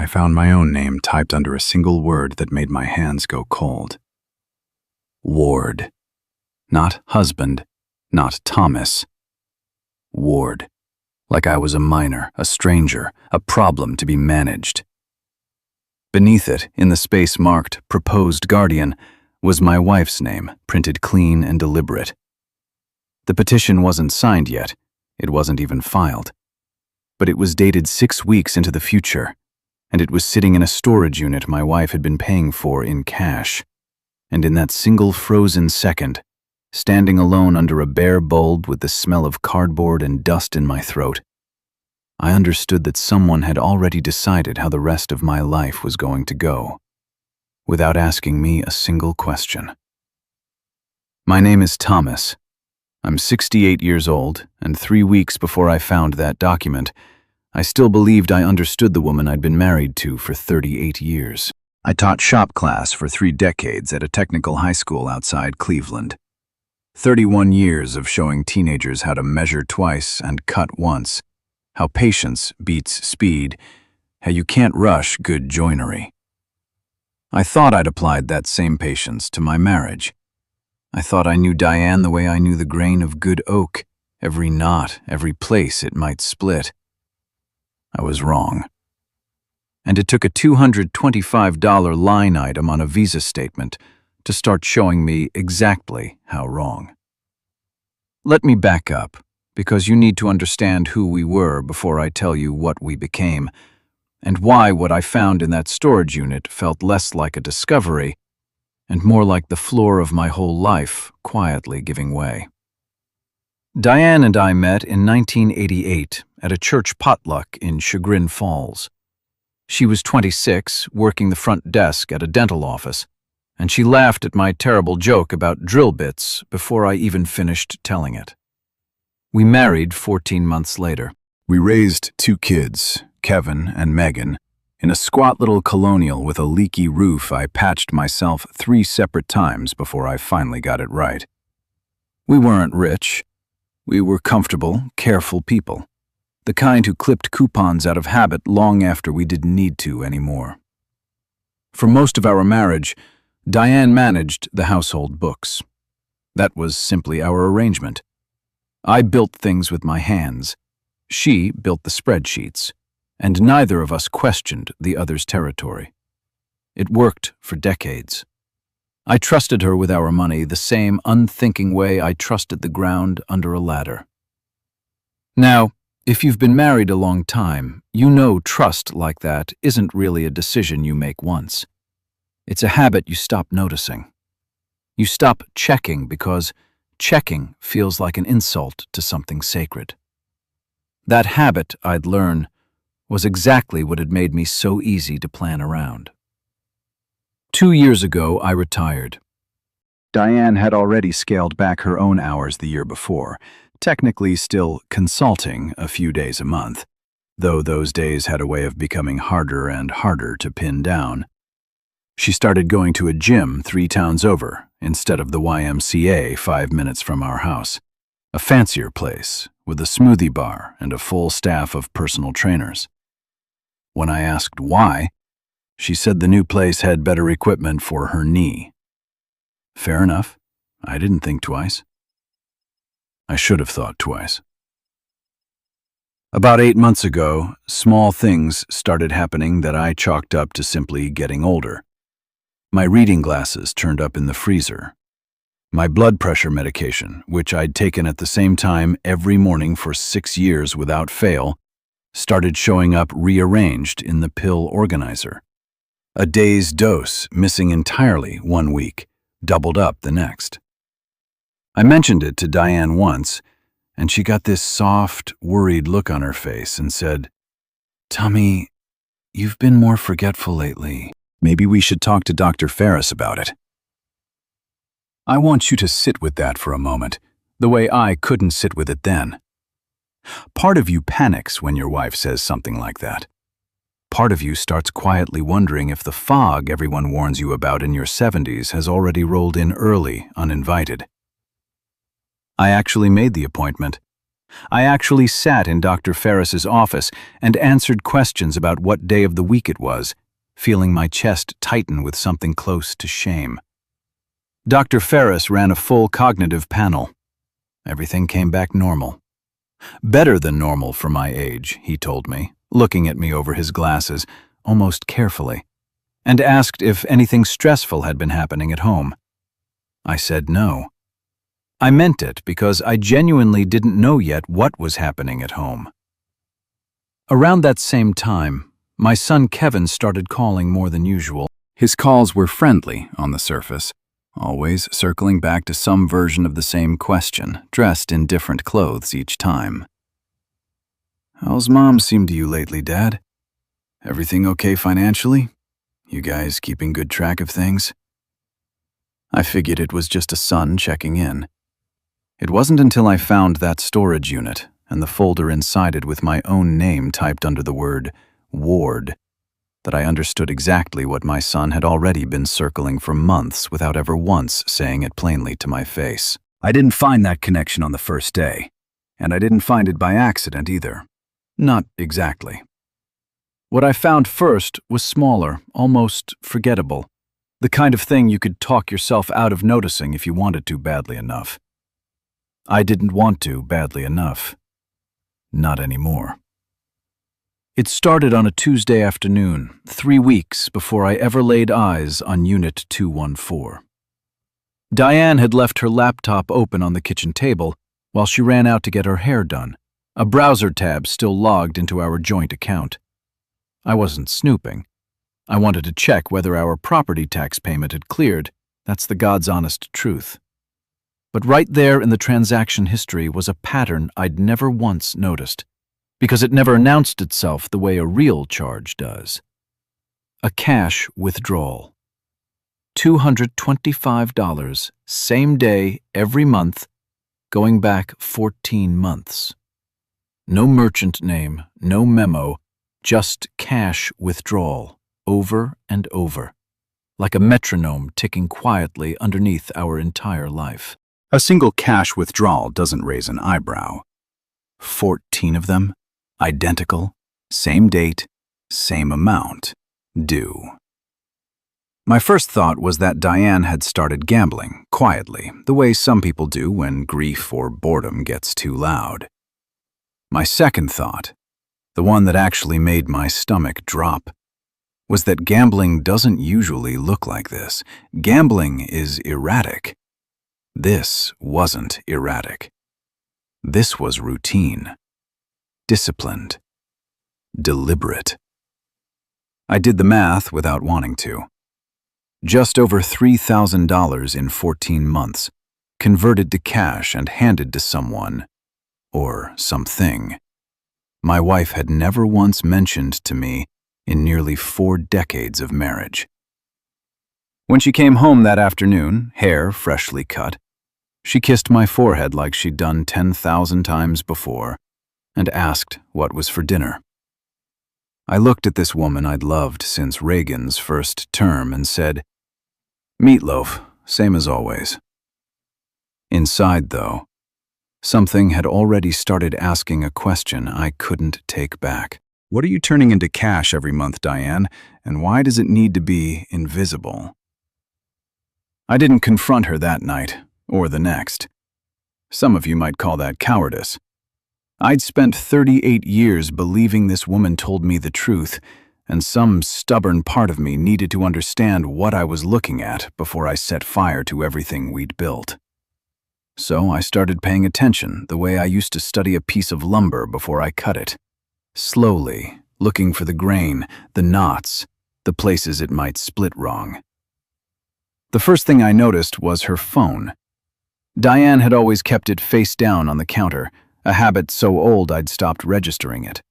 I found my own name typed under a single word that made my hands go cold. Ward. Not husband, not Thomas. Ward. Like I was a minor, a stranger, a problem to be managed. Beneath it, in the space marked Proposed Guardian, was my wife's name, printed clean and deliberate. The petition wasn't signed yet. It wasn't even filed. But it was dated 6 weeks into the future, and it was sitting in a storage unit my wife had been paying for in cash. And in that single frozen second, standing alone under a bare bulb with the smell of cardboard and dust in my throat, I understood that someone had already decided how the rest of my life was going to go, without asking me a single question. My name is Thomas. I'm 68 years old, and 3 weeks before I found that document, I still believed I understood the woman I'd been married to for 38 years. I taught shop class for 3 decades at a technical high school outside Cleveland. 31 years of showing teenagers how to measure twice and cut once, how patience beats speed, how you can't rush good joinery. I thought I'd applied that same patience to my marriage. I thought I knew Diane the way I knew the grain of good oak, every knot, every place it might split. I was wrong. And it took a $225 line item on a Visa statement to start showing me exactly how wrong. Let me back up, because you need to understand who we were before I tell you what we became, and why what I found in that storage unit felt less like a discovery and more like the floor of my whole life quietly giving way. Diane and I met in 1988 at a church potluck in Chagrin Falls. She was 26, working the front desk at a dental office, and she laughed at my terrible joke about drill bits before I even finished telling it. We married 14 months later. We raised 2 kids, Kevin and Megan, in a squat little colonial with a leaky roof I patched myself 3 separate times before I finally got it right. We weren't rich. We were comfortable, careful people, the kind who clipped coupons out of habit long after we didn't need to anymore. For most of our marriage, Diane managed the household books. That was simply our arrangement. I built things with my hands. She built the spreadsheets, and neither of us questioned the other's territory. It worked for decades. I trusted her with our money the same unthinking way I trusted the ground under a ladder. Now, if you've been married a long time, you know trust like that isn't really a decision you make once. It's a habit you stop noticing. You stop checking because checking feels like an insult to something sacred. That habit, I'd learn, was exactly what had made me so easy to plan around. 2 years ago, I retired. Diane had already scaled back her own hours the year before, technically still consulting a few days a month, though those days had a way of becoming harder and harder to pin down. She started going to a gym 3 towns over, instead of the YMCA 5 minutes from our house, a fancier place with a smoothie bar and a full staff of personal trainers. When I asked why, she said the new place had better equipment for her knee. Fair enough. I didn't think twice. I should have thought twice. About 8 months ago, small things started happening that I chalked up to simply getting older. My reading glasses turned up in the freezer. My blood pressure medication, which I'd taken at the same time every morning for 6 years without fail, started showing up rearranged in the pill organizer. A day's dose missing entirely 1 week, doubled up the next. I mentioned it to Diane once, and she got this soft, worried look on her face and said, "Tommy, you've been more forgetful lately. Maybe we should talk to Dr. Ferris about it." I want you to sit with that for a moment, the way I couldn't sit with it then. Part of you panics when your wife says something like that. Part of you starts quietly wondering if the fog everyone warns you about in your 70s has already rolled in early, uninvited. I actually made the appointment. I actually sat in Dr. Ferris's office and answered questions about what day of the week it was, feeling my chest tighten with something close to shame. Dr. Ferris ran a full cognitive panel. Everything came back normal. Better than normal for my age, he told me, looking at me over his glasses, almost carefully, and asked if anything stressful had been happening at home. I said no. I meant it because I genuinely didn't know yet what was happening at home. Around that same time, my son Kevin started calling more than usual. His calls were friendly on the surface, always circling back to some version of the same question, dressed in different clothes each time. "How's Mom seem to you lately, Dad? Everything okay financially? You guys keeping good track of things?" I figured it was just a son checking in. It wasn't until I found that storage unit and the folder inside it with my own name typed under the word Ward that I understood exactly what my son had already been circling for months without ever once saying it plainly to my face. I didn't find that connection on the first day, and I didn't find it by accident either. Not exactly. What I found first was smaller, almost forgettable, the kind of thing you could talk yourself out of noticing if you wanted to badly enough. I didn't want to badly enough. Not anymore. It started on a Tuesday afternoon, 3 weeks before I ever laid eyes on Unit 214. Diane had left her laptop open on the kitchen table while she ran out to get her hair done, a browser tab still logged into our joint account. I wasn't snooping. I wanted to check whether our property tax payment had cleared. That's the God's honest truth. But right there in the transaction history was a pattern I'd never once noticed, because it never announced itself the way a real charge does. A cash withdrawal. $225, same day, every month, going back 14 months. No merchant name, no memo, just cash withdrawal, over and over, like a metronome ticking quietly underneath our entire life. A single cash withdrawal doesn't raise an eyebrow. 14 of them, identical, same date, same amount, due. My first thought was that Diane had started gambling, quietly, the way some people do when grief or boredom gets too loud. My second thought, the one that actually made my stomach drop, was that gambling doesn't usually look like this. Gambling is erratic. This wasn't erratic. This was routine, disciplined, deliberate. I did the math without wanting to. Just over $3,000 in 14 months, converted to cash and handed to someone, or something, my wife had never once mentioned to me in nearly 4 decades of marriage. When she came home that afternoon, hair freshly cut, she kissed my forehead like she'd done 10,000 times before and asked what was for dinner. I looked at this woman I'd loved since Reagan's first term and said, "Meatloaf, same as always." Inside, though, something had already started asking a question I couldn't take back. "What are you turning into cash every month, Diane, and why does it need to be invisible?" I didn't confront her that night, or the next. Some of you might call that cowardice. I'd spent 38 years believing this woman told me the truth, and some stubborn part of me needed to understand what I was looking at before I set fire to everything we'd built. So I started paying attention the way I used to study a piece of lumber before I cut it. Slowly, looking for the grain, the knots, the places it might split wrong. The first thing I noticed was her phone. Diane had always kept it face down on the counter, a habit so old I'd stopped registering it.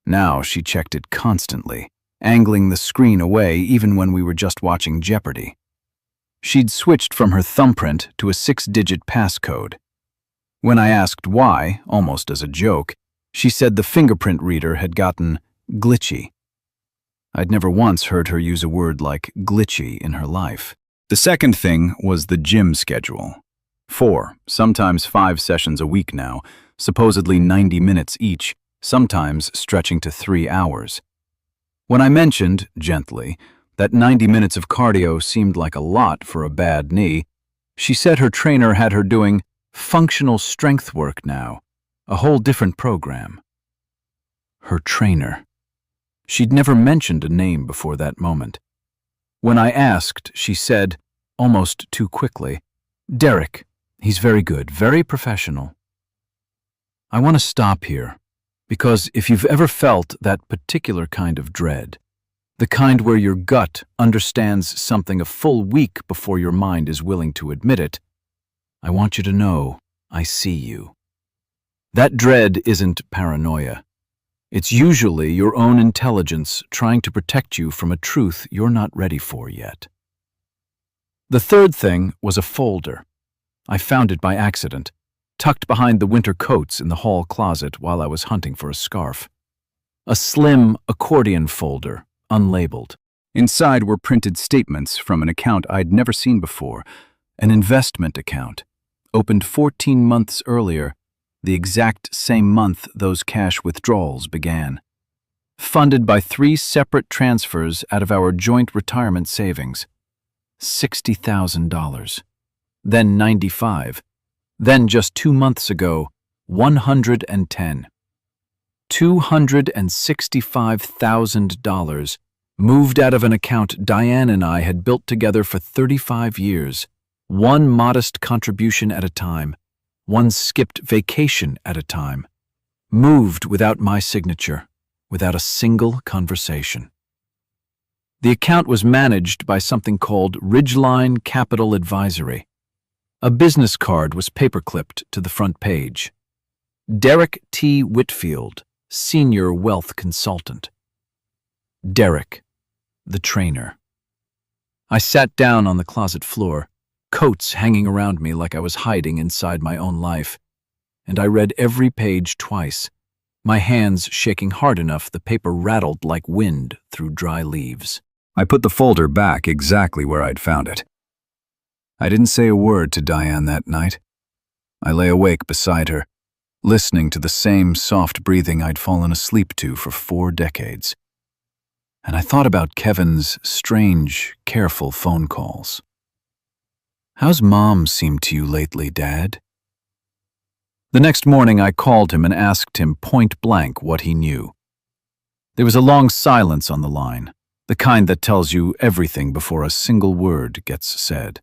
Now she checked it constantly, angling the screen away even when we were just watching Jeopardy. She'd switched from her thumbprint to a 6-digit passcode. When I asked why, almost as a joke, she said the fingerprint reader had gotten glitchy. I'd never once heard her use a word like glitchy in her life. The second thing was the gym schedule. 4, sometimes 5 sessions a week now, supposedly 90 minutes each, sometimes stretching to 3 hours. When I mentioned, gently, that 90 minutes of cardio seemed like a lot for a bad knee, she said her trainer had her doing functional strength work now, a whole different program. Her trainer. She'd never mentioned a name before that moment. When I asked, she said, almost too quickly, "Derek, he's very good, very professional." I want to stop here, because if you've ever felt that particular kind of dread, the kind where your gut understands something a full week before your mind is willing to admit it, I want you to know I see you. That dread isn't paranoia. It's usually your own intelligence trying to protect you from a truth you're not ready for yet. The third thing was a folder. I found it by accident, tucked behind the winter coats in the hall closet while I was hunting for a scarf. A slim accordion folder, unlabeled. Inside were printed statements from an account I'd never seen before, an investment account, opened 14 months earlier, the exact same month those cash withdrawals began. Funded by 3 separate transfers out of our joint retirement savings. $60,000. Then 95. Then just 2 months ago, 110. $265,000 moved out of an account Diane and I had built together for 35 years, one modest contribution at a time, one skipped vacation at a time, moved without my signature, without a single conversation. The account was managed by something called Ridgeline Capital Advisory. A business card was paperclipped to the front page. Derek T. Whitfield, Senior Wealth Consultant. Derek, the trainer. I sat down on the closet floor, coats hanging around me like I was hiding inside my own life, and I read every page twice, my hands shaking hard enough the paper rattled like wind through dry leaves. I put the folder back exactly where I'd found it. I didn't say a word to Diane that night. I lay awake beside her, listening to the same soft breathing I'd fallen asleep to for 4 decades. And I thought about Kevin's strange, careful phone calls. "How's Mom seemed to you lately, Dad?" The next morning I called him and asked him point blank what he knew. There was a long silence on the line, the kind that tells you everything before a single word gets said.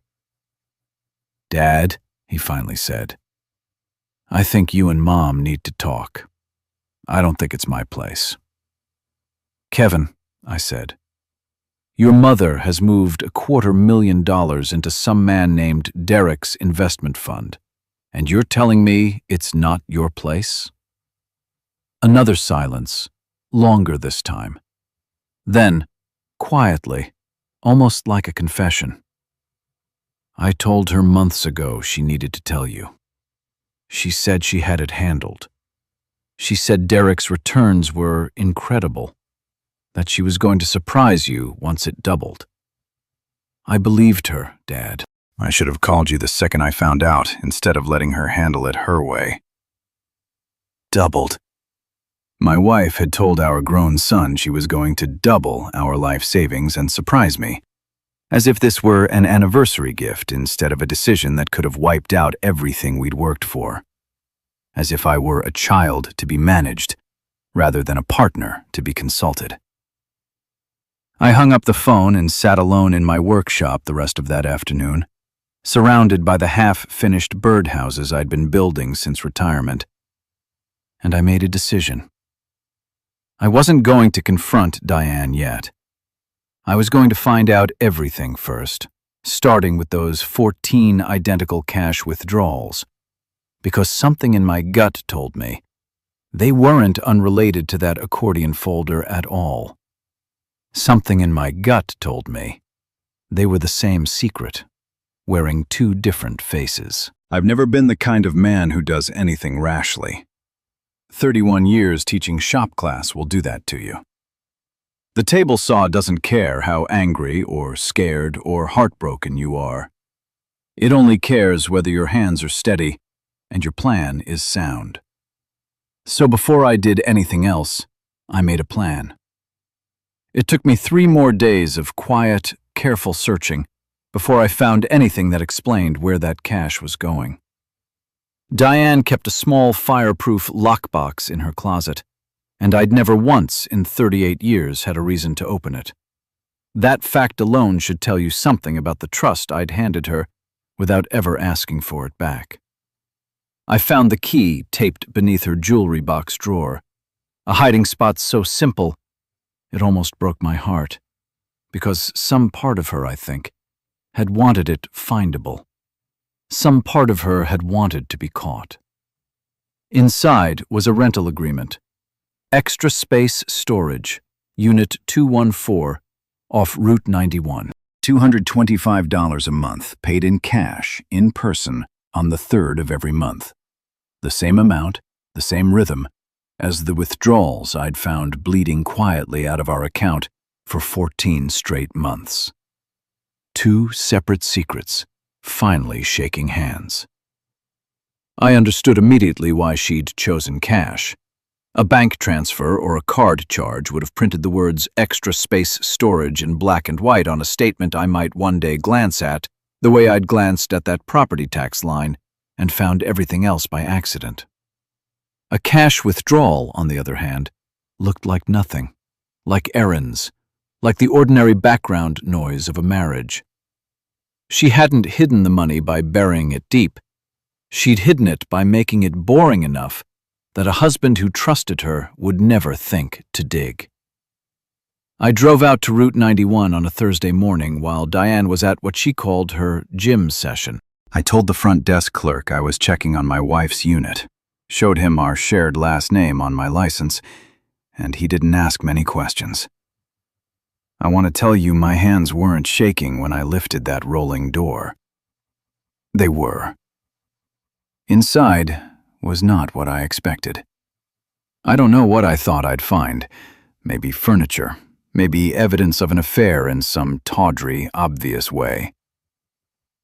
"Dad," he finally said, "I think you and Mom need to talk. I don't think it's my place." "Kevin," I said, "your mother has moved $250,000 into some man named Derek's investment fund, and you're telling me it's not your place?" Another silence, longer this time. Then, quietly, almost like a confession, "I told her months ago she needed to tell you. She said she had it handled. She said Derek's returns were incredible, that she was going to surprise you once it doubled. I believed her, Dad. I should have called you the second I found out, instead of letting her handle it her way." Doubled. My wife had told our grown son she was going to double our life savings and surprise me, as if this were an anniversary gift instead of a decision that could have wiped out everything we'd worked for. As if I were a child to be managed, rather than a partner to be consulted. I hung up the phone and sat alone in my workshop the rest of that afternoon, surrounded by the half-finished birdhouses I'd been building since retirement. And I made a decision. I wasn't going to confront Diane yet. I was going to find out everything first, starting with those 14 identical cash withdrawals, because something in my gut told me they weren't unrelated to that accordion folder at all. Something in my gut told me they were the same secret, wearing 2 different faces. I've never been the kind of man who does anything rashly. 31 years teaching shop class will do that to you. The table saw doesn't care how angry or scared or heartbroken you are. It only cares whether your hands are steady and your plan is sound. So before I did anything else, I made a plan. It took me 3 more days of quiet, careful searching before I found anything that explained where that cash was going. Diane kept a small fireproof lockbox in her closet, and I'd never once in 38 years had a reason to open it. That fact alone should tell you something about the trust I'd handed her without ever asking for it back. I found the key taped beneath her jewelry box drawer, a hiding spot so simple it almost broke my heart, because some part of her, I think, had wanted it findable. Some part of her had wanted to be caught. Inside was a rental agreement. Extra space storage, Unit 214, off Route 91. $225 a month, paid in cash, in person, on the 3rd of every month. The same amount, the same rhythm, as the withdrawals I'd found bleeding quietly out of our account for 14 straight months. 2 separate secrets, finally shaking hands. I understood immediately why she'd chosen cash. A bank transfer or a card charge would have printed the words extra space storage in black and white on a statement I might one day glance at, the way I'd glanced at that property tax line and found everything else by accident. A cash withdrawal, on the other hand, looked like nothing, like errands, like the ordinary background noise of a marriage. She hadn't hidden the money by burying it deep. She'd hidden it by making it boring enough that a husband who trusted her would never think to dig. I drove out to Route 91 on a Thursday morning while Diane was at what she called her gym session. I told the front desk clerk I was checking on my wife's unit, showed him our shared last name on my license, and he didn't ask many questions. I want to tell you my hands weren't shaking when I lifted that rolling door. They were. Inside was not what I expected. I don't know what I thought I'd find. Maybe furniture, maybe evidence of an affair in some tawdry, obvious way.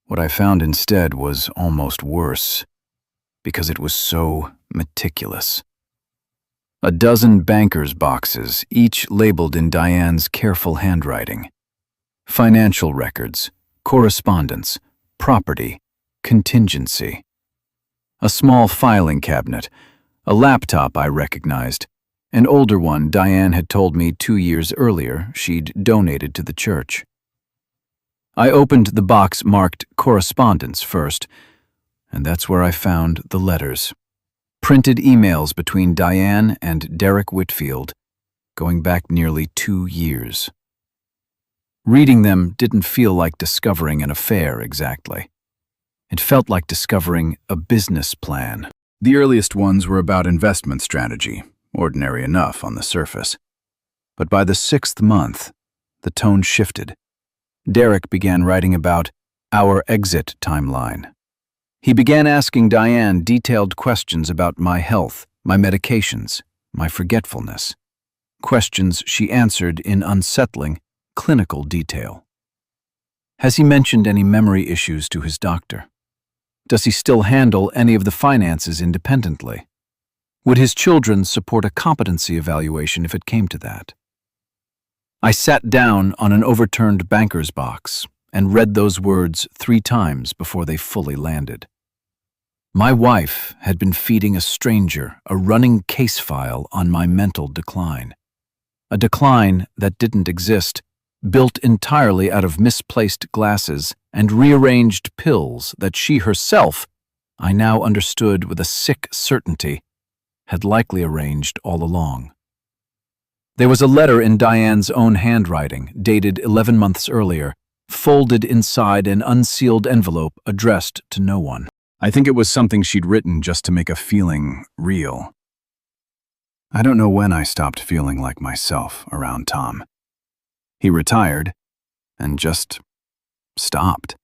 What I found instead was almost worse, because it was so meticulous. A dozen banker's boxes, each labeled in Diane's careful handwriting. Financial records, correspondence, property, contingency. A small filing cabinet, a laptop I recognized, an older one Diane had told me 2 years earlier she'd donated to the church. I opened the box marked correspondence first, and that's where I found the letters. Printed emails between Diane and Derek Whitfield, going back nearly 2 years. Reading them didn't feel like discovering an affair exactly. It felt like discovering a business plan. The earliest ones were about investment strategy, ordinary enough on the surface. But by the 6th month, the tone shifted. Derek began writing about our exit timeline. He began asking Diane detailed questions about my health, my medications, my forgetfulness. Questions she answered in unsettling, clinical detail. Has he mentioned any memory issues to his doctor? Does he still handle any of the finances independently? Would his children support a competency evaluation if it came to that? I sat down on an overturned banker's box and read those words 3 times before they fully landed. My wife had been feeding a stranger a running case file on my mental decline. A decline that didn't exist, built entirely out of misplaced glasses and rearranged pills that she herself, I now understood with a sick certainty, had likely arranged all along. There was a letter in Diane's own handwriting, dated 11 months earlier, folded inside an unsealed envelope addressed to no one. I think it was something she'd written just to make a feeling real. I don't know when I stopped feeling like myself around Tom. He retired and just stopped.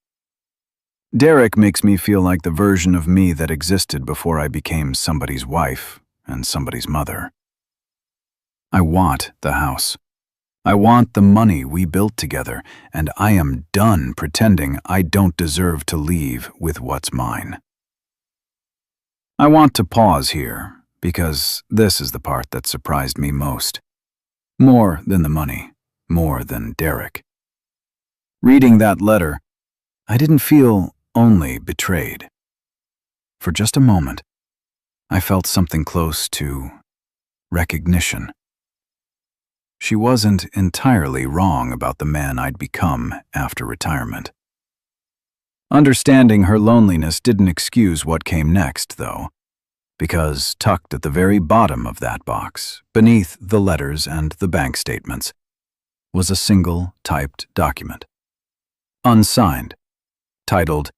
Derek makes me feel like the version of me that existed before I became somebody's wife and somebody's mother. I want the house. I want the money we built together, and I am done pretending I don't deserve to leave with what's mine. I want to pause here, because this is the part that surprised me most. More than the money, more than Derek. Reading that letter, I didn't feel only betrayed. For just a moment, I felt something close to recognition. She wasn't entirely wrong about the man I'd become after retirement. Understanding her loneliness didn't excuse what came next, though, because tucked at the very bottom of that box, beneath the letters and the bank statements, was a single typed document. Unsigned, titled,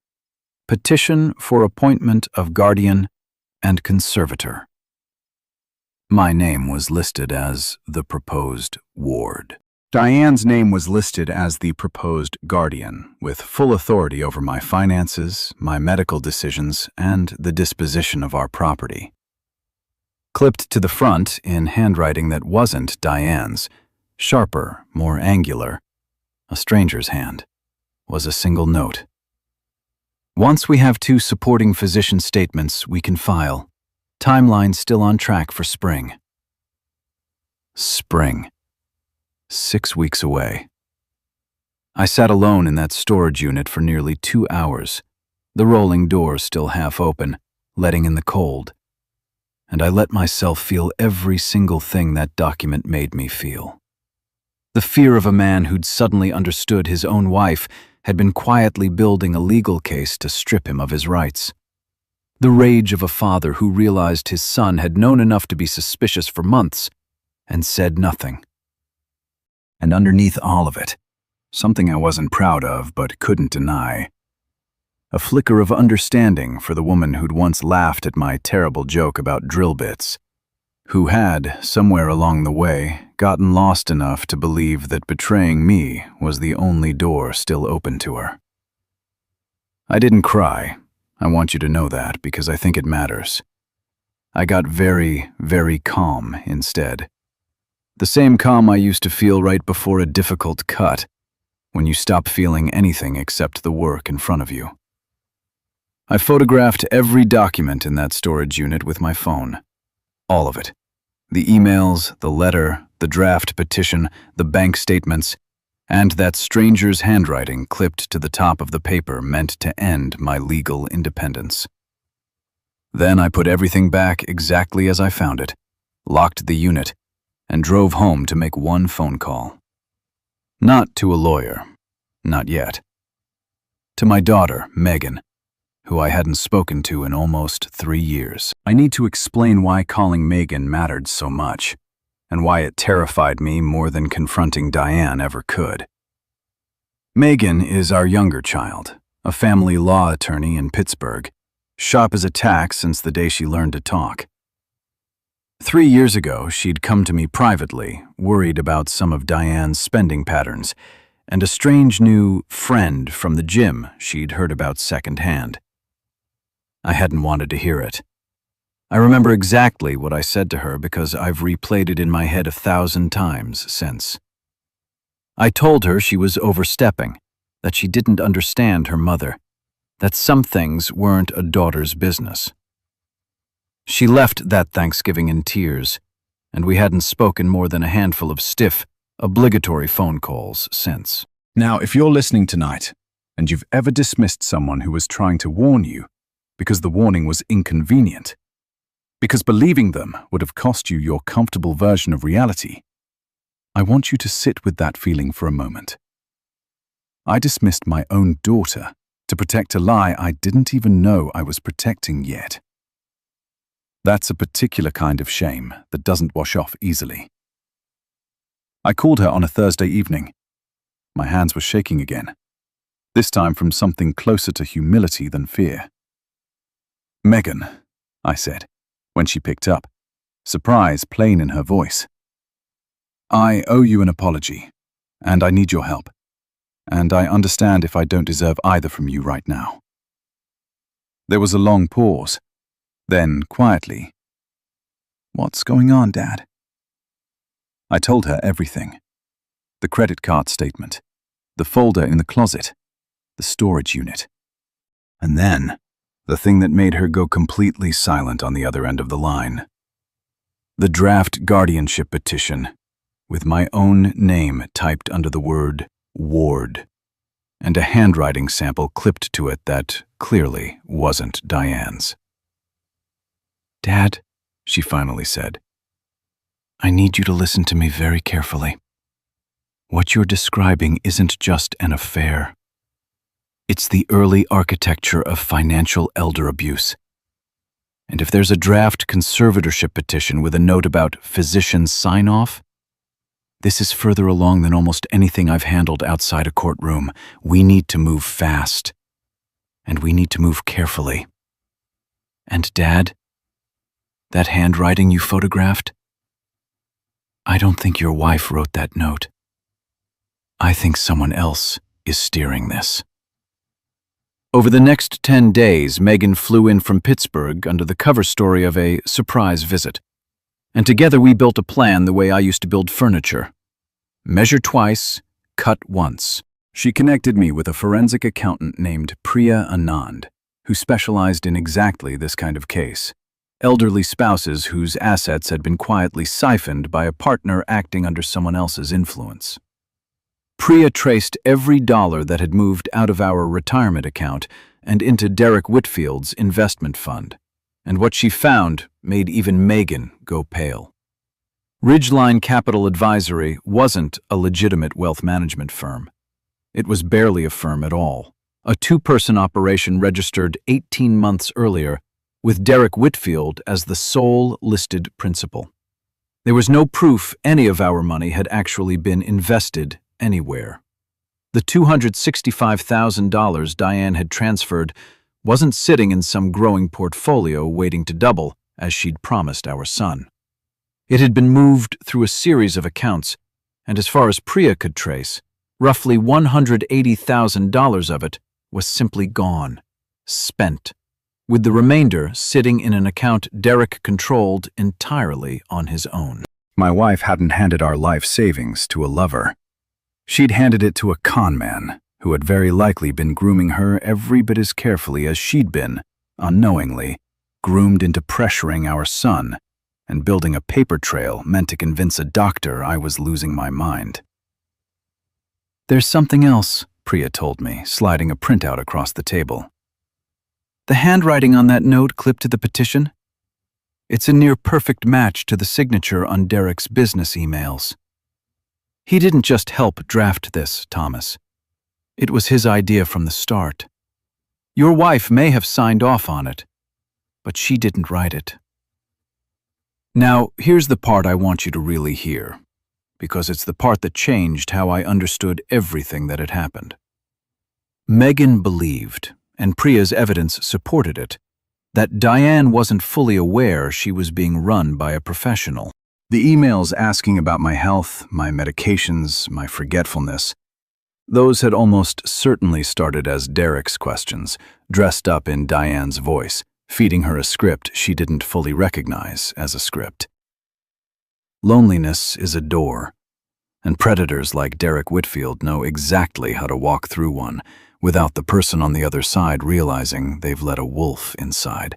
Petition for Appointment of Guardian and Conservator. My name was listed as the proposed ward. Diane's name was listed as the proposed guardian, with full authority over my finances, my medical decisions, and the disposition of our property. Clipped to the front in handwriting that wasn't Diane's, sharper, more angular, a stranger's hand, was a single note. Once we have 2 supporting physician statements, we can file. Timeline still on track for spring. Spring. 6 weeks away. I sat alone in that storage unit for nearly 2 hours, the rolling doors still half open, letting in the cold. And I let myself feel every single thing that document made me feel. The fear of a man who'd suddenly understood his own wife had been quietly building a legal case to strip him of his rights. The rage of a father who realized his son had known enough to be suspicious for months and said nothing. And underneath all of it, something I wasn't proud of but couldn't deny, a flicker of understanding for the woman who'd once laughed at my terrible joke about drill bits, who had, somewhere along the way, gotten lost enough to believe that betraying me was the only door still open to her. I didn't cry. I want you to know that because I think it matters. I got very, very calm instead. The same calm I used to feel right before a difficult cut, when you stop feeling anything except the work in front of you. I photographed every document in that storage unit with my phone. All of it. The emails, the letter, the draft petition, the bank statements, and that stranger's handwriting clipped to the top of the paper meant to end my legal independence. Then I put everything back exactly as I found it, locked the unit, and drove home to make one phone call. Not to a lawyer, not yet. To my daughter, Megan, who I hadn't spoken to in almost 3 years. I need to explain why calling Megan mattered so much, and why it terrified me more than confronting Diane ever could. Megan is our younger child, a family law attorney in Pittsburgh, sharp as a tack since the day she learned to talk. 3 years ago, she'd come to me privately, worried about some of Diane's spending patterns, and a strange new friend from the gym she'd heard about secondhand. I hadn't wanted to hear it. I remember exactly what I said to her because I've replayed it in my head 1,000 times since. I told her she was overstepping, that she didn't understand her mother, that some things weren't a daughter's business. She left that Thanksgiving in tears, and we hadn't spoken more than a handful of stiff, obligatory phone calls since. Now, if you're listening tonight, and you've ever dismissed someone who was trying to warn you because the warning was inconvenient, because believing them would have cost you your comfortable version of reality, I want you to sit with that feeling for a moment. I dismissed my own daughter to protect a lie I didn't even know I was protecting yet. That's a particular kind of shame that doesn't wash off easily. I called her on a Thursday evening. My hands were shaking again, this time from something closer to humility than fear. "Megan," I said, when she picked up, surprise plain in her voice. "I owe you an apology, and I need your help, and I understand if I don't deserve either from you right now." There was a long pause. Then, quietly, "What's going on, Dad?" I told her everything. the credit card statement, the folder in the closet, the storage unit. And then, the thing that made her go completely silent on the other end of the line. The draft guardianship petition, with my own name typed under the word Ward, and a handwriting sample clipped to it that clearly wasn't Diane's. "Dad," she finally said, "I need you to listen to me very carefully. What you're describing isn't just an affair. It's the early architecture of financial elder abuse. And if there's a draft conservatorship petition with a note about physician's sign-off, this is further along than almost anything I've handled outside a courtroom. We need to move fast. And we need to move carefully. And Dad, that handwriting you photographed? I don't think your wife wrote that note. I think someone else is steering this." Over the next 10 days, Megan flew in from Pittsburgh under the cover story of a surprise visit. And together we built a plan the way I used to build furniture. Measure twice, cut once. She connected me with a forensic accountant named Priya Anand, who specialized in exactly this kind of case. Elderly spouses whose assets had been quietly siphoned by a partner acting under someone else's influence. Priya traced every dollar that had moved out of our retirement account and into Derek Whitfield's investment fund, and what she found made even Megan go pale. Ridgeline Capital Advisory wasn't a legitimate wealth management firm. It was barely a firm at all, a two-person operation registered 18 months earlier, with Derek Whitfield as the sole listed principal. There was no proof any of our money had actually been invested anywhere. The $265,000 Diane had transferred wasn't sitting in some growing portfolio waiting to double, as she'd promised our son. It had been moved through a series of accounts, and as far as Priya could trace, roughly $180,000 of it was simply gone, spent, with the remainder sitting in an account Derek controlled entirely on his own. My wife hadn't handed our life savings to a lover. She'd handed it to a con man who had very likely been grooming her every bit as carefully as she'd been, unknowingly, groomed into pressuring our son and building a paper trail meant to convince a doctor I was losing my mind. "There's something else," Priya told me, sliding a printout across the table. "The handwriting on that note clipped to the petition? It's a near-perfect match to the signature on Derek's business emails. He didn't just help draft this, Thomas. It was his idea from the start. Your wife may have signed off on it, but she didn't write it." Now, here's the part I want you to really hear, because it's the part that changed how I understood everything that had happened. Megan believed, and Priya's evidence supported it, that Diane wasn't fully aware she was being run by a professional. The emails asking about my health, my medications, my forgetfulness, those had almost certainly started as Derek's questions, dressed up in Diane's voice, feeding her a script she didn't fully recognize as a script. Loneliness is a door, and predators like Derek Whitfield know exactly how to walk through one without the person on the other side realizing they've let a wolf inside.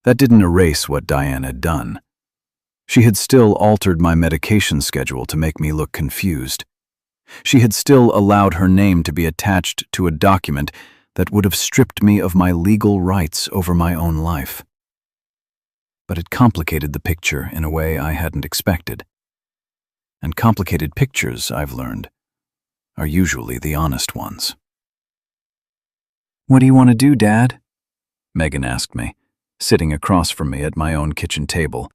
That didn't erase what Diane had done. She had still altered my medication schedule to make me look confused. She had still allowed her name to be attached to a document that would have stripped me of my legal rights over my own life. But it complicated the picture in a way I hadn't expected. And complicated pictures, I've learned, are usually the honest ones. "What do you want to do, Dad?" Megan asked me, sitting across from me at my own kitchen table,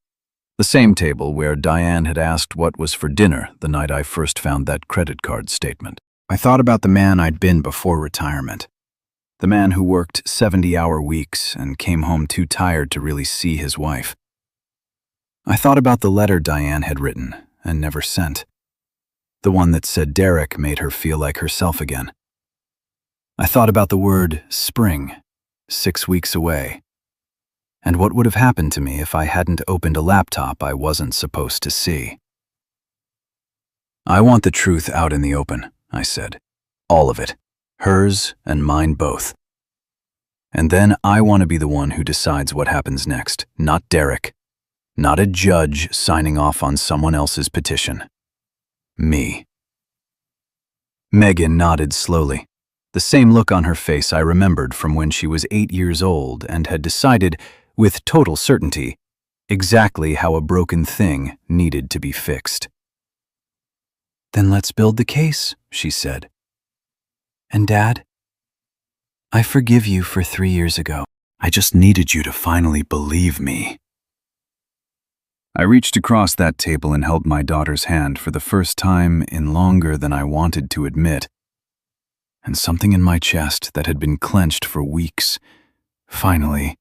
the same table where Diane had asked what was for dinner the night I first found that credit card statement. I thought about the man I'd been before retirement, the man who worked 70-hour weeks and came home too tired to really see his wife. I thought about the letter Diane had written and never sent, the one that said Derek made her feel like herself again. I thought about the word spring, 6 weeks away, and what would have happened to me if I hadn't opened a laptop I wasn't supposed to see. I want the truth out in the open, I said. All of it. Hers and mine both. And then I want to be the one who decides what happens next, not Derek. Not a judge signing off on someone else's petition. Me. Megan nodded slowly, the same look on her face I remembered from when she was 8 years old and had decided, with total certainty, exactly how a broken thing needed to be fixed. "Then let's build the case," she said. "And Dad, I forgive you for 3 years ago. I just needed you to finally believe me." I reached across that table and held my daughter's hand for the first time in longer than I wanted to admit, and something in my chest that had been clenched for weeks finally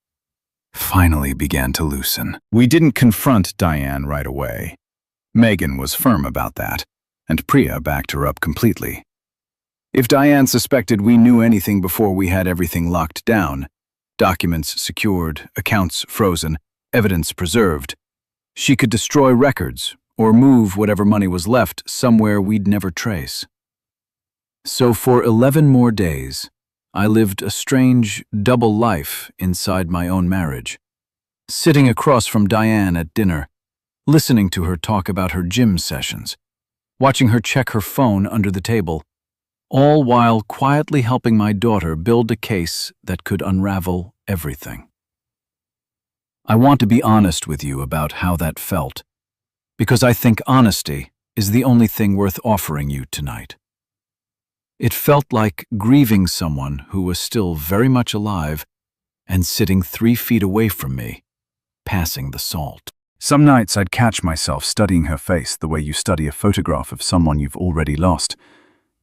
began to loosen. We didn't confront Diane right away. Megan was firm about that, and Priya backed her up completely. If Diane suspected we knew anything before we had everything locked down, documents secured, accounts frozen, evidence preserved, she could destroy records or move whatever money was left somewhere we'd never trace. So for 11 more days, I lived a strange double life inside my own marriage, sitting across from Diane at dinner, listening to her talk about her gym sessions, watching her check her phone under the table, all while quietly helping my daughter build a case that could unravel everything. I want to be honest with you about how that felt, because I think honesty is the only thing worth offering you tonight. It felt like grieving someone who was still very much alive and sitting 3 feet away from me, passing the salt. Some nights I'd catch myself studying her face the way you study a photograph of someone you've already lost,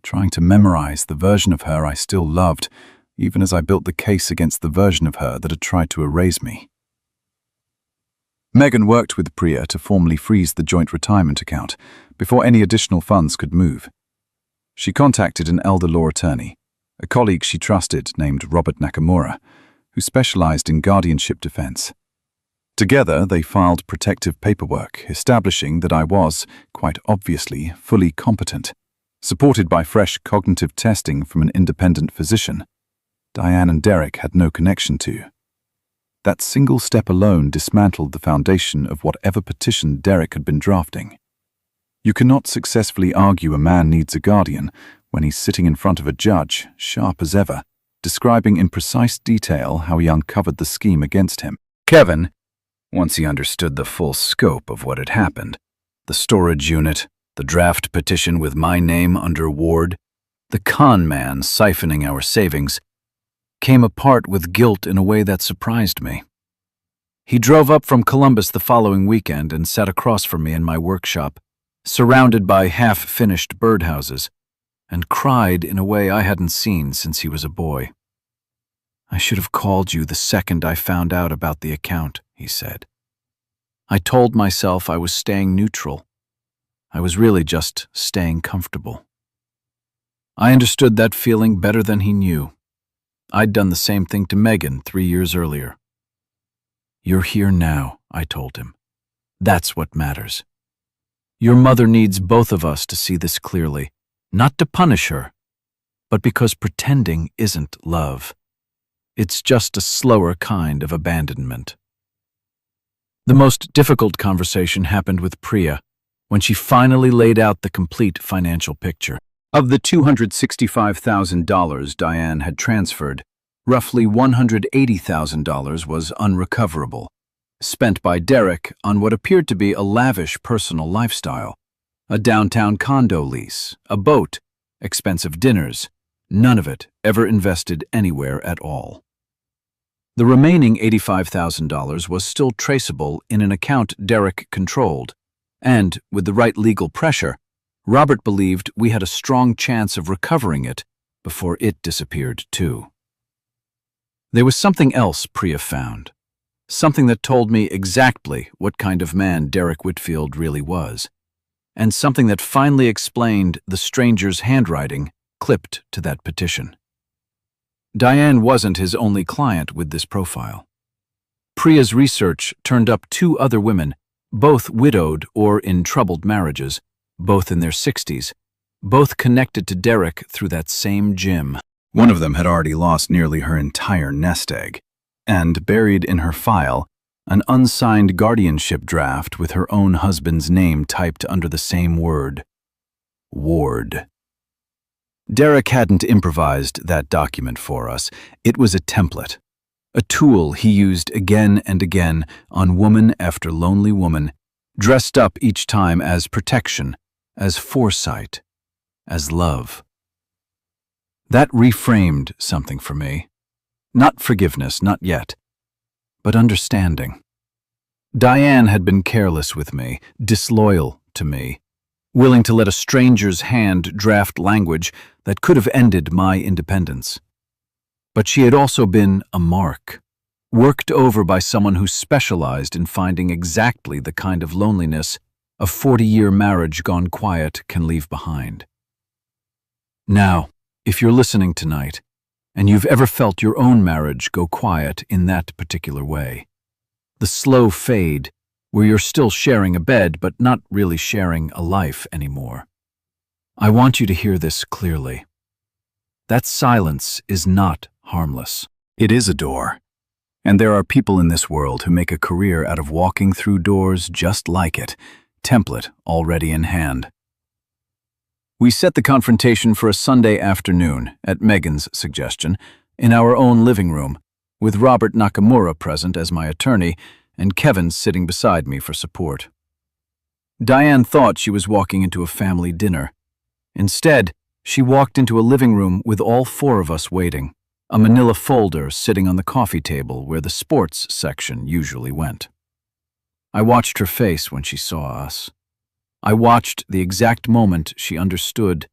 trying to memorize the version of her I still loved, even as I built the case against the version of her that had tried to erase me. Megan worked with Priya to formally freeze the joint retirement account before any additional funds could move. She contacted an elder law attorney, a colleague she trusted named Robert Nakamura, who specialized in guardianship defense. Together, they filed protective paperwork establishing that I was, quite obviously, fully competent, supported by fresh cognitive testing from an independent physician Diane and Derek had no connection to. That single step alone dismantled the foundation of whatever petition Derek had been drafting. You cannot successfully argue a man needs a guardian when he's sitting in front of a judge, sharp as ever, describing in precise detail how he uncovered the scheme against him. Kevin, once he understood the full scope of what had happened, the storage unit, the draft petition with my name under Ward, the con man siphoning our savings, came apart with guilt in a way that surprised me. He drove up from Columbus the following weekend and sat across from me in my workshop, surrounded by half-finished birdhouses, and cried in a way I hadn't seen since he was a boy. "I should have called you the second I found out about the account," he said. I told myself I was staying neutral. I was really just staying comfortable. I understood that feeling better than he knew. I'd done the same thing to Megan 3 years earlier. "You're here now," I told him. "That's what matters. Your mother needs both of us to see this clearly, not to punish her, but because pretending isn't love. It's just a slower kind of abandonment." The most difficult conversation happened with Priya when she finally laid out the complete financial picture. Of the $265,000 Diane had transferred, roughly $180,000 was unrecoverable, spent by Derek on what appeared to be a lavish personal lifestyle, a downtown condo lease, a boat, expensive dinners, none of it ever invested anywhere at all. The remaining $85,000 was still traceable in an account Derek controlled, and, with the right legal pressure, Robert believed we had a strong chance of recovering it before it disappeared too. There was something else Priya found, something that told me exactly what kind of man Derek Whitfield really was, and something that finally explained the stranger's handwriting clipped to that petition. Diane wasn't his only client with this profile. Priya's research turned up 2 other women, both widowed or in troubled marriages, both in their 60s, both connected to Derek through that same gym. One of them had already lost nearly her entire nest egg, and buried in her file, an unsigned guardianship draft with her own husband's name typed under the same word, Ward. Derek hadn't improvised that document for us. It was a template, a tool he used again and again on woman after lonely woman, dressed up each time as protection, as foresight, as love. That reframed something for me. Not forgiveness, not yet, but understanding. Diane had been careless with me, disloyal to me, willing to let a stranger's hand draft language that could have ended my independence. But she had also been a mark, worked over by someone who specialized in finding exactly the kind of loneliness a 40-year marriage gone quiet can leave behind. Now, if you're listening tonight, and you've ever felt your own marriage go quiet in that particular way, the slow fade where you're still sharing a bed but not really sharing a life anymore, I want you to hear this clearly. That silence is not harmless. It is a door. And there are people in this world who make a career out of walking through doors just like it, template already in hand. We set the confrontation for a Sunday afternoon, at Megan's suggestion, in our own living room, with Robert Nakamura present as my attorney and Kevin sitting beside me for support. Diane thought she was walking into a family dinner. Instead, she walked into a living room with all four of us waiting, a manila folder sitting on the coffee table where the sports section usually went. I watched her face when she saw us. I watched the exact moment she understood,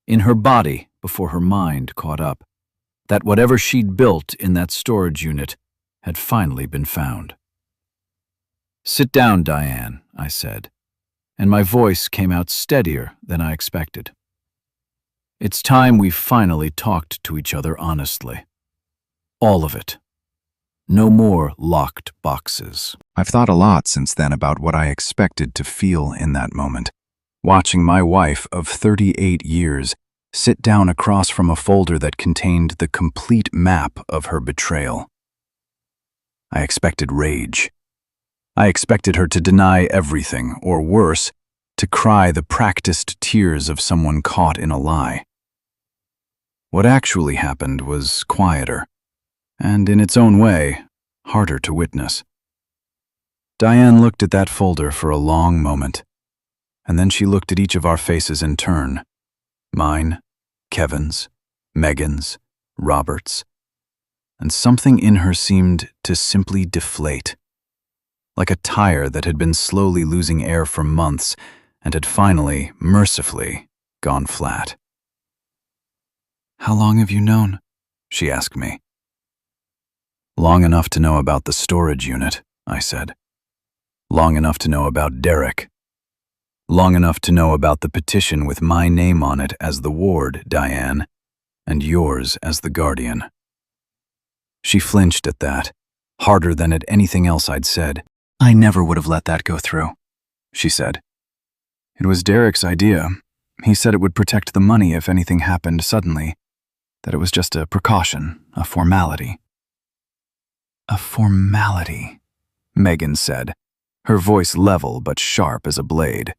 in her body before her mind caught up, that whatever she'd built in that storage unit had finally been found. "Sit down, Diane," I said, and my voice came out steadier than I expected. "It's time we finally talked to each other honestly. All of it. No more locked boxes." I've thought a lot since then about what I expected to feel in that moment, watching my wife of 38 years sit down across from a folder that contained the complete map of her betrayal. I expected rage. I expected her to deny everything, or worse, to cry the practiced tears of someone caught in a lie. What actually happened was quieter, and in its own way, harder to witness. Diane looked at that folder for a long moment, and then she looked at each of our faces in turn. Mine, Kevin's, Megan's, Robert's, and something in her seemed to simply deflate, like a tire that had been slowly losing air for months and had finally, mercifully, gone flat. "How long have you known?" she asked me. "Long enough to know about the storage unit," I said. "Long enough to know about Derek. Long enough to know about the petition with my name on it as the ward, Diane, and yours as the guardian." She flinched at that, harder than at anything else I'd said. "I never would have let that go through," she said. "It was Derek's idea. He said it would protect the money if anything happened suddenly, that it was just a precaution, a formality." "A formality," Megan said, her voice level but sharp as a blade.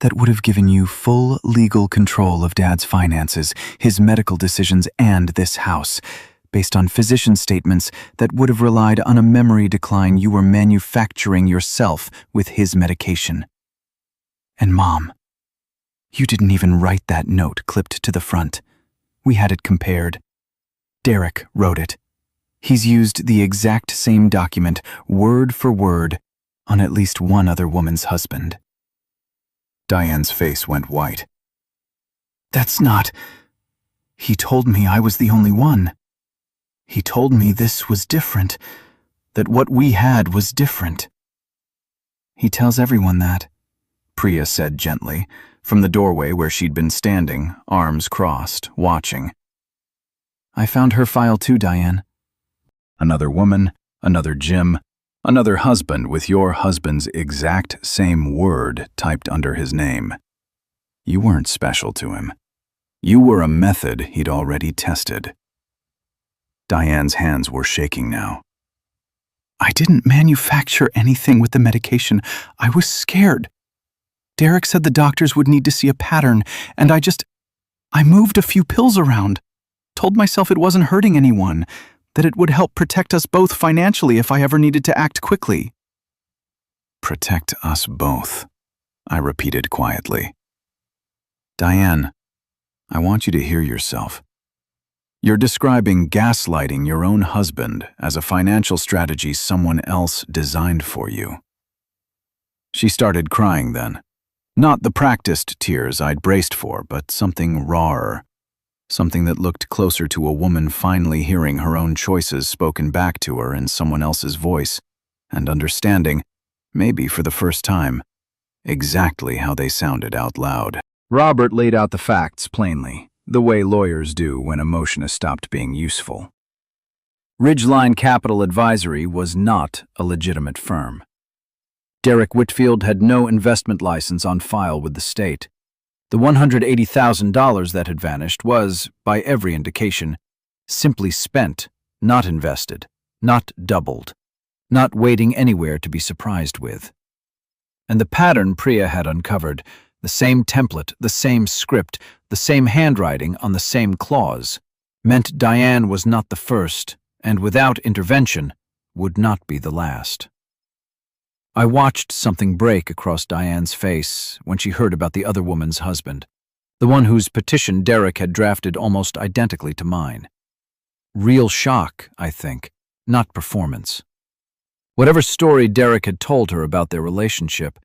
"That would have given you full legal control of Dad's finances, his medical decisions, and this house, based on physician statements that would have relied on a memory decline you were manufacturing yourself with his medication. And Mom, you didn't even write that note clipped to the front. We had it compared. Derek wrote it. He's used the exact same document, word for word, on at least one other woman's husband." Diane's face went white. "That's not... He told me I was the only one. He told me this was different, that what we had was different." "He tells everyone that," Priya said gently, from the doorway where she'd been standing, arms crossed, watching. "I found her file too, Diane." Another woman, another Jim, another husband with your husband's exact same word typed under his name. You weren't special to him. You were a method he'd already tested. Diane's hands were shaking now. I didn't manufacture anything with the medication. I was scared. Derek said the doctors would need to see a pattern, and I moved a few pills around, told myself it wasn't hurting anyone, that it would help protect us both financially if I ever needed to act quickly. Protect us both, I repeated quietly. Diane, I want you to hear yourself. You're describing gaslighting your own husband as a financial strategy someone else designed for you. She started crying then. Not the practiced tears I'd braced for, but something rawer. Something that looked closer to a woman finally hearing her own choices spoken back to her in someone else's voice, and understanding, maybe for the first time, exactly how they sounded out loud. Robert laid out the facts plainly, the way lawyers do when emotion has stopped being useful. Ridgeline Capital Advisory was not a legitimate firm. Derek Whitfield had no investment license on file with the state. The $180,000 that had vanished was, by every indication, simply spent, not invested, not doubled, not waiting anywhere to be surprised with. And the pattern Priya had uncovered, the same template, the same script, the same handwriting on the same clause, meant Diane was not the first, and without intervention, would not be the last. I watched something break across Diane's face when she heard about the other woman's husband, the one whose petition Derek had drafted almost identically to mine. Real shock, I think, not performance. Whatever story Derek had told her about their relationship,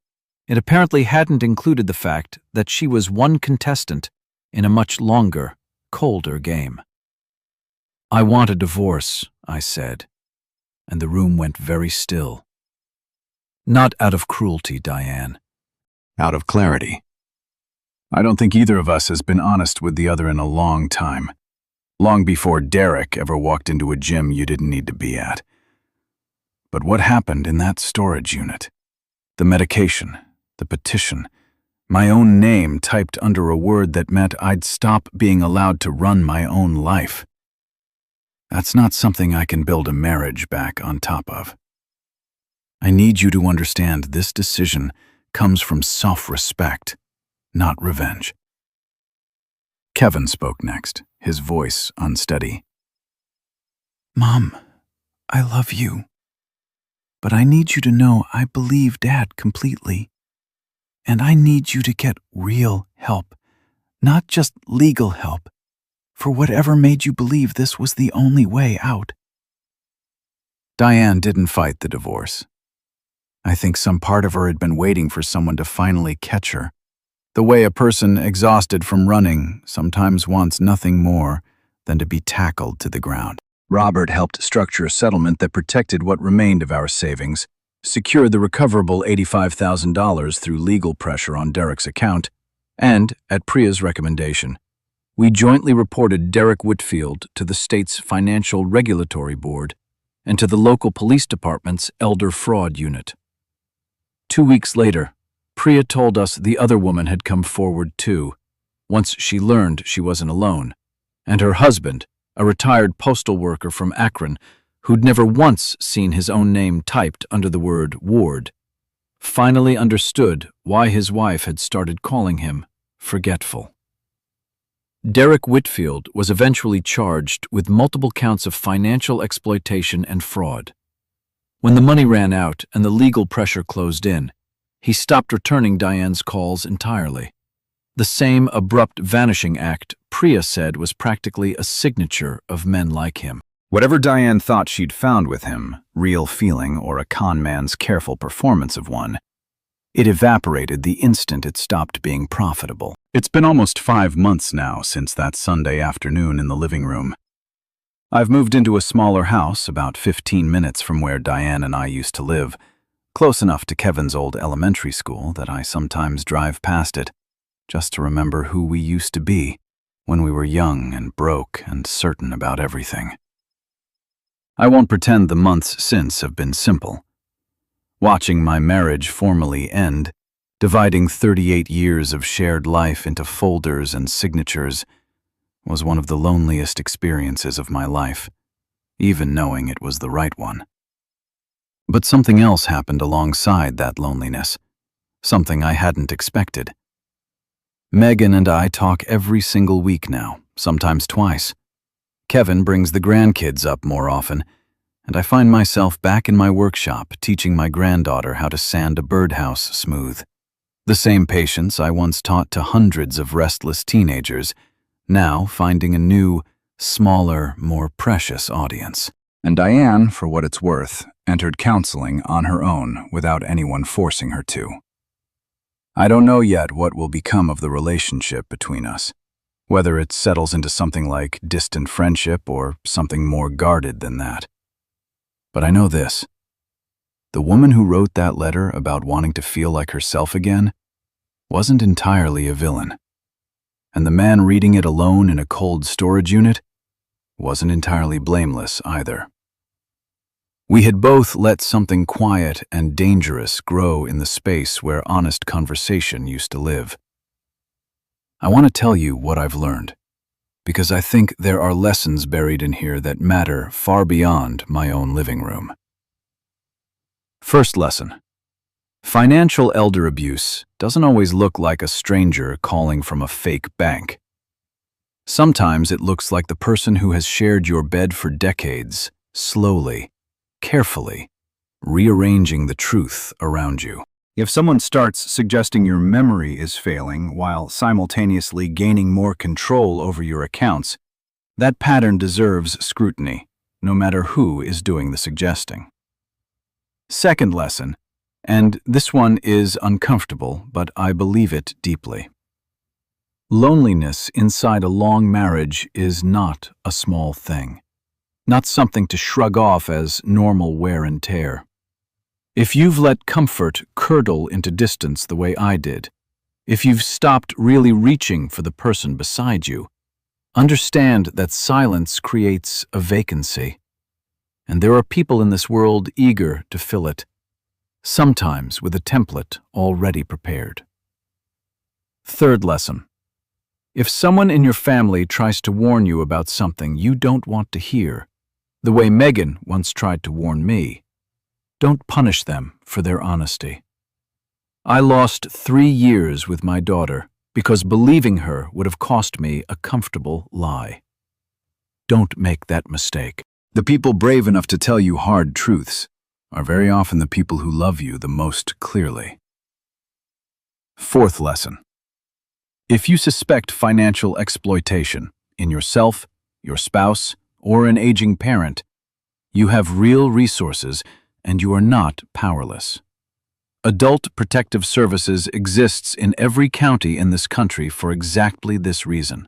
it apparently hadn't included the fact that she was one contestant in a much longer, colder game. I want a divorce, I said, and the room went very still. Not out of cruelty, Diane. Out of clarity. I don't think either of us has been honest with the other in a long time. Long before Derek ever walked into a gym you didn't need to be at. But what happened in that storage unit? The medication, the petition, my own name typed under a word that meant I'd stop being allowed to run my own life. That's not something I can build a marriage back on top of. I need you to understand this decision comes from self-respect, not revenge. Kevin spoke next, his voice unsteady. Mom, I love you. But I need you to know I believe Dad completely. And I need you to get real help, not just legal help, for whatever made you believe this was the only way out. Diane didn't fight the divorce. I think some part of her had been waiting for someone to finally catch her. The way a person exhausted from running sometimes wants nothing more than to be tackled to the ground. Robert helped structure a settlement that protected what remained of our savings, secured the recoverable $85,000 through legal pressure on Derek's account, and, at Priya's recommendation, we jointly reported Derek Whitfield to the state's Financial Regulatory Board and to the local police department's Elder Fraud Unit. 2 weeks later, Priya told us the other woman had come forward too, once she learned she wasn't alone, and her husband, a retired postal worker from Akron, who'd never once seen his own name typed under the word Ward, finally understood why his wife had started calling him forgetful. Derek Whitfield was eventually charged with multiple counts of financial exploitation and fraud. When the money ran out and the legal pressure closed in, he stopped returning Diane's calls entirely. The same abrupt vanishing act Priya said was practically a signature of men like him. Whatever Diane thought she'd found with him, real feeling or a con man's careful performance of one, it evaporated the instant it stopped being profitable. It's been almost 5 months now since that Sunday afternoon in the living room. I've moved into a smaller house about 15 minutes from where Diane and I used to live, close enough to Kevin's old elementary school that I sometimes drive past it, just to remember who we used to be when we were young and broke and certain about everything. I won't pretend the months since have been simple. Watching my marriage formally end, Dividing 38 years of shared life into folders and signatures was one of the loneliest experiences of my life, even knowing it was the right one. But something else happened alongside that loneliness, something I hadn't expected. Megan and I talk every single week now, sometimes twice. Kevin brings the grandkids up more often, and I find myself back in my workshop teaching my granddaughter how to sand a birdhouse smooth. The same patience I once taught to hundreds of restless teenagers, now finding a new, smaller, more precious audience. And Diane, for what it's worth, entered counseling on her own without anyone forcing her to. I don't know yet what will become of the relationship between us, whether it settles into something like distant friendship or something more guarded than that. But I know this. The woman who wrote that letter about wanting to feel like herself again wasn't entirely a villain. And the man reading it alone in a cold storage unit wasn't entirely blameless either. We had both let something quiet and dangerous grow in the space where honest conversation used to live. I want to tell you what I've learned, because I think there are lessons buried in here that matter far beyond my own living room. First lesson. Financial elder abuse doesn't always look like a stranger calling from a fake bank. Sometimes it looks like the person who has shared your bed for decades, slowly, carefully, rearranging the truth around you. If someone starts suggesting your memory is failing while simultaneously gaining more control over your accounts, that pattern deserves scrutiny, no matter who is doing the suggesting. Second lesson, and this one is uncomfortable, but I believe it deeply. Loneliness inside a long marriage is not a small thing, not something to shrug off as normal wear and tear. If you've let comfort curdle into distance the way I did, if you've stopped really reaching for the person beside you, understand that silence creates a vacancy. And there are people in this world eager to fill it, sometimes with a template already prepared. Third lesson. If someone in your family tries to warn you about something you don't want to hear, the way Megan once tried to warn me, don't punish them for their honesty. I lost 3 years with my daughter because believing her would have cost me a comfortable lie. Don't make that mistake. The people brave enough to tell you hard truths are very often the people who love you the most clearly. Fourth lesson. If you suspect financial exploitation in yourself, your spouse, or an aging parent, you have real resources and you are not powerless. Adult Protective Services exists in every county in this country for exactly this reason.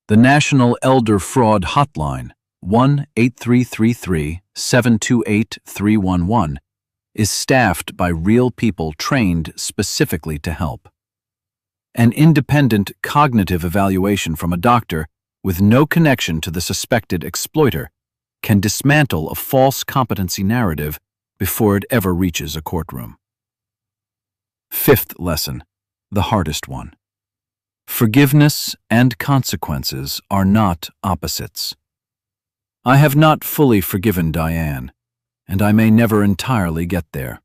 The National Elder Fraud Hotline, 1-8333-728-311, is staffed by real people trained specifically to help. An independent cognitive evaluation from a doctor with no connection to the suspected exploiter can dismantle a false competency narrative before it ever reaches a courtroom. Fifth lesson, the hardest one. Forgiveness and consequences are not opposites. I have not fully forgiven Diane, and I may never entirely get there.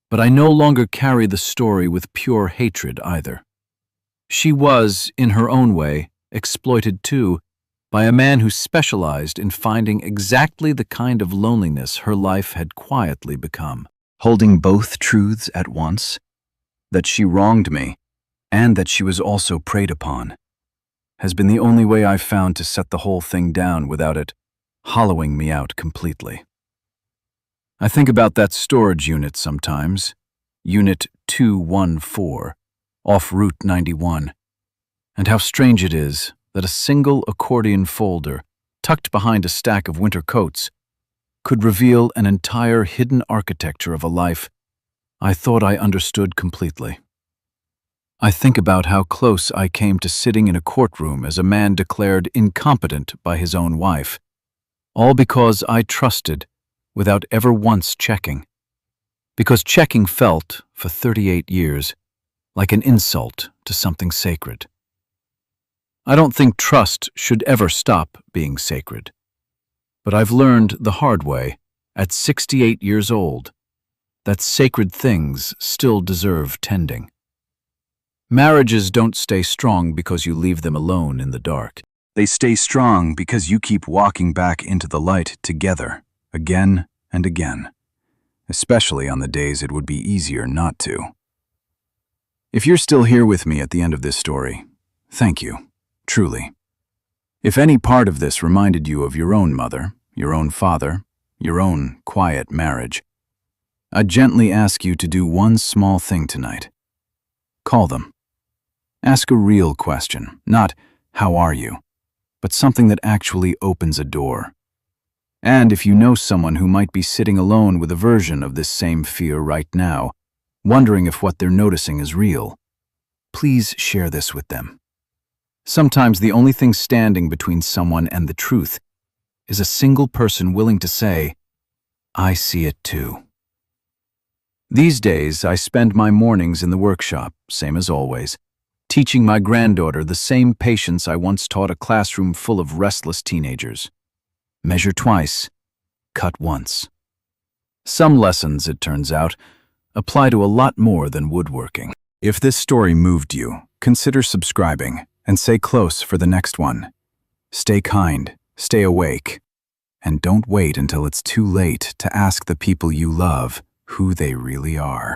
But I no longer carry the story with pure hatred either. She was, in her own way, exploited too, by a man who specialized in finding exactly the kind of loneliness her life had quietly become. Holding both truths at once, that she wronged me, and that she was also preyed upon, has been the only way I've found to set the whole thing down without it hollowing me out completely. I think about that storage unit sometimes, Unit 214, off Route 91, and how strange it is that a single accordion folder, tucked behind a stack of winter coats, could reveal an entire hidden architecture of a life I thought I understood completely. I think about how close I came to sitting in a courtroom as a man declared incompetent by his own wife, all because I trusted without ever once checking. because checking felt, for 38 years, like an insult to something sacred. I don't think trust should ever stop being sacred. But I've learned the hard way, at 68 years old, that sacred things still deserve tending. Marriages don't stay strong because you leave them alone in the dark. They stay strong because you keep walking back into the light together, again and again, especially on the days it would be easier not to. If you're still here with me at the end of this story, thank you, truly. If any part of this reminded you of your own mother, your own father, your own quiet marriage, I gently ask you to do one small thing tonight. Call them. Ask a real question, not, "How are you?" but something that actually opens a door. And if you know someone who might be sitting alone with a version of this same fear right now, wondering if what they're noticing is real, please share this with them. Sometimes the only thing standing between someone and the truth is a single person willing to say, "I see it too." These days, I spend my mornings in the workshop, same as always, teaching my granddaughter the same patience I once taught a classroom full of restless teenagers. Measure twice, cut once. Some lessons, it turns out, apply to a lot more than woodworking. If this story moved you, consider subscribing and stay close for the next one. Stay kind, stay awake, and don't wait until it's too late to ask the people you love who they really are.